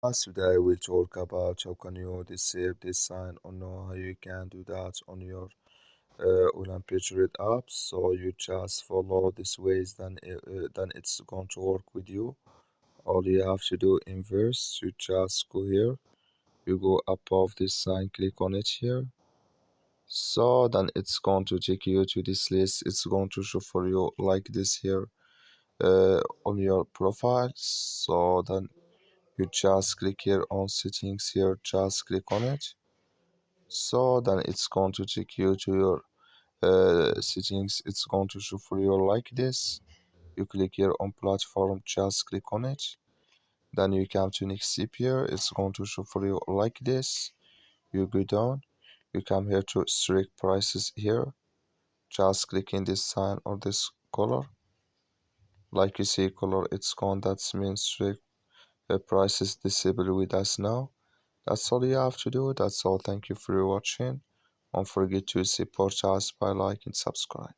Today we'll talk about how can you disable this sign or know how you can do that on your Olymptrade app. So you just follow these ways, then it's going to work with you. All you have to do in verse, you just go here, you go above this sign, click on it here. So then it's going to take you to this list. It's going to show for you like this here on your profile. So then you just click here on settings here, just click on it. So then it's going to take you to your settings. It's going to show for you like this. You click here on platform, just click on it. Then you come to next step here. It's going to show for you like this. You go down, you come here to strict prices here. Just click in this sign or this color. Like you see color, it's gone. That means strict prices disabled with us now. That's all you have to do. That's all. Thank you for watching. Don't forget to support us by like and subscribe.